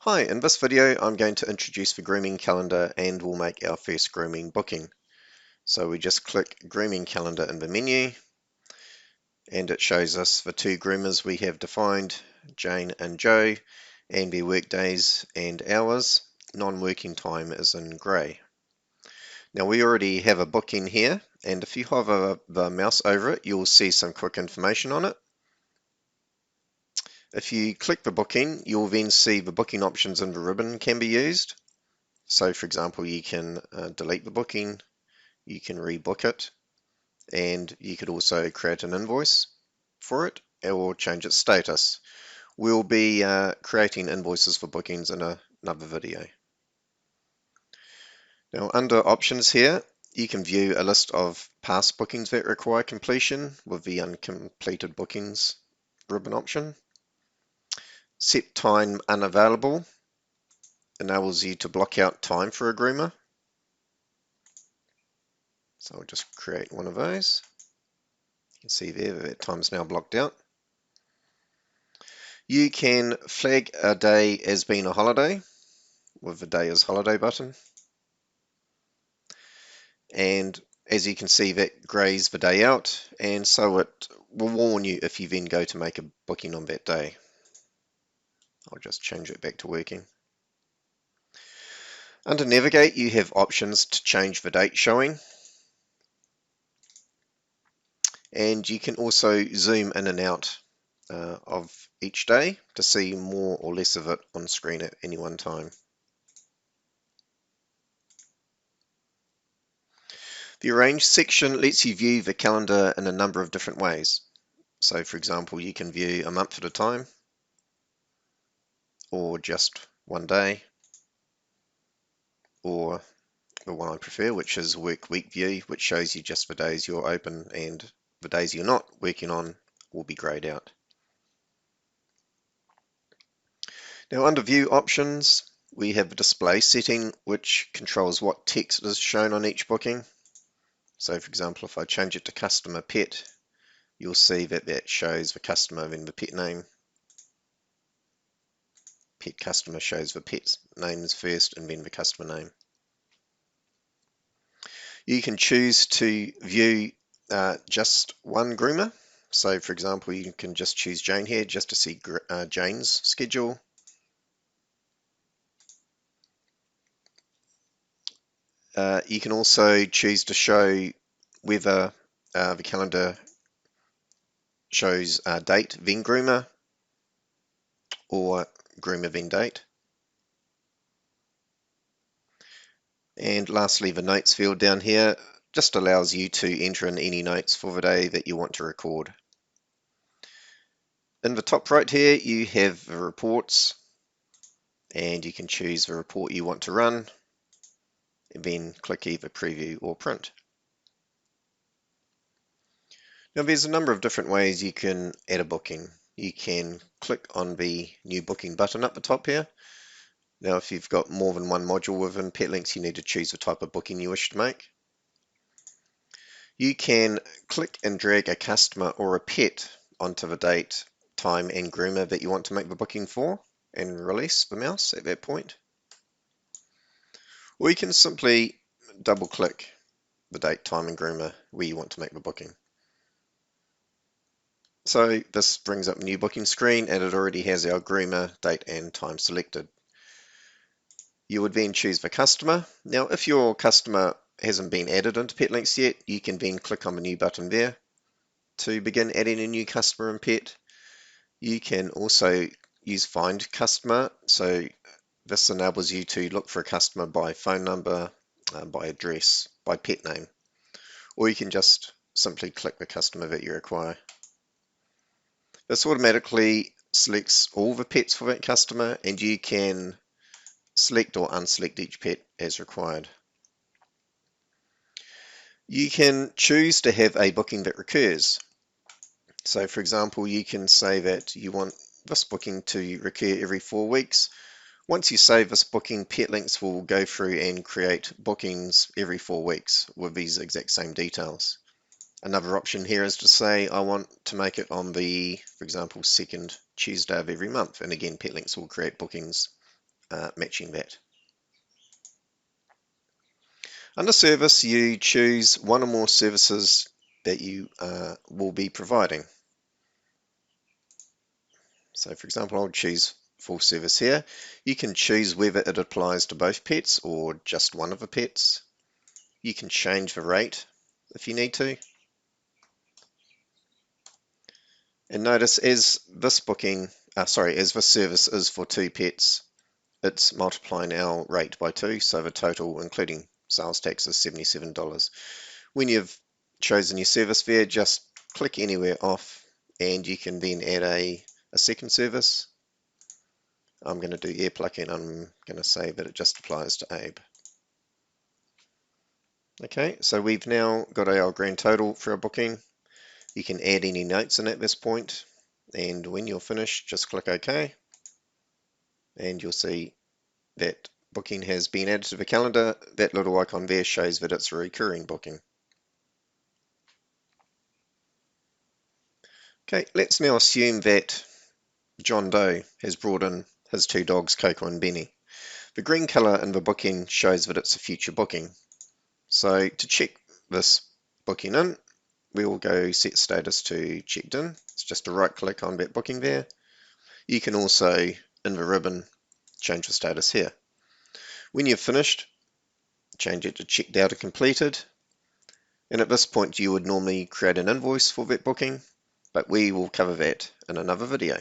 Hi, in this video I'm going to introduce the grooming calendar and we'll make our first grooming booking. So we just click grooming calendar in the menu and it shows us the two groomers we have defined, Jane and Joe, and their workdays and hours. Non-working time is in grey. Now we already have a booking here, and if you hover the mouse over it you'll see some quick information on it. If you click the booking, you'll then see the booking options in the ribbon can be used. So for example, you can delete the booking, you can rebook it, and you could also create an invoice for it or change its status. We'll be creating invoices for bookings in another video. Now under options here, you can view a list of past bookings that require completion with the uncompleted bookings ribbon option. Set time unavailable enables you to block out time for a groomer. So I'll just create one of those. You can see there that time's now blocked out. You can flag a day as being a holiday with the day as holiday button. And as you can see, that grays the day out, and so it will warn you if you then go to make a booking on that day. I'll just change it back to working. Under Navigate, you have options to change the date showing. And you can also zoom in and out of each day to see more or less of it on screen at any one time. The Arrange section lets you view the calendar in a number of different ways. So for example, you can view a month at a time, or just one day, or the one I prefer, which is Work Week View, which shows you just the days you're open, and the days you're not working on will be grayed out. Now under View Options, we have a display setting which controls what text is shown on each booking. So for example, if I change it to Customer Pet, you'll see that that shows the customer and the pet name. Pet customer shows the pet's names first and then the customer name. You can choose to view just one groomer. So for example, you can just choose Jane here just to see Jane's schedule. You can also choose to show whether the calendar shows date then groomer or groomer then date. And lastly, the notes field down here just allows you to enter in any notes for the day that you want to record. In the top right here, you have the reports, and you can choose the report you want to run, and then click either preview or print. Now there's a number of different ways you can add a booking. You can click on the new booking button at the top here. Now if you've got more than one module within PetLinx, you need to choose the type of booking you wish to make. You can click and drag a customer or a pet onto the date, time and groomer that you want to make the booking for and release the mouse at that point. Or you can simply double click the date, time and groomer where you want to make the booking. So this brings up a new booking screen and it already has our groomer, date and time selected. You would then choose the customer. Now if your customer hasn't been added into PetLinx yet, you can then click on the new button there to begin adding a new customer and pet. You can also use Find Customer, so this enables you to look for a customer by phone number, by address, by pet name, or you can just simply click the customer that you require. This automatically selects all the pets for that customer, and you can select or unselect each pet as required. You can choose to have a booking that recurs. So for example, you can say that you want this booking to recur every 4 weeks. Once you save this booking, PetLinx will go through and create bookings every 4 weeks with these exact same details. Another option here is to say I want to make it on the, for example, second Tuesday of every month, and again PetLinx will create bookings matching that. Under service, you choose one or more services that you will be providing. So for example, I'll choose full service here. You can choose whether it applies to both pets or just one of the pets. You can change the rate if you need to. And notice as this service is for 2 pets, it's multiplying our rate by 2, so the total including sales tax is $77. When you've chosen your service there, just click anywhere off and you can then add a second service. I'm going to do air plucking. I'm going to say that it just applies to Abe. Okay, so we've now got our grand total for our booking. You can add any notes in at this point, and when you're finished, just click OK, and you'll see that booking has been added to the calendar. That little icon there shows that it's a recurring booking. Okay, let's now assume that John Doe has brought in his 2 dogs, Coco and Benny. The green colour in the booking shows that it's a future booking. So to check this booking in, we will go set status to checked in. It's just a right click on that booking there. You can also, in the ribbon, change the status here. When you've finished, change it to checked out or completed. And at this point, you would normally create an invoice for that booking, but we will cover that in another video.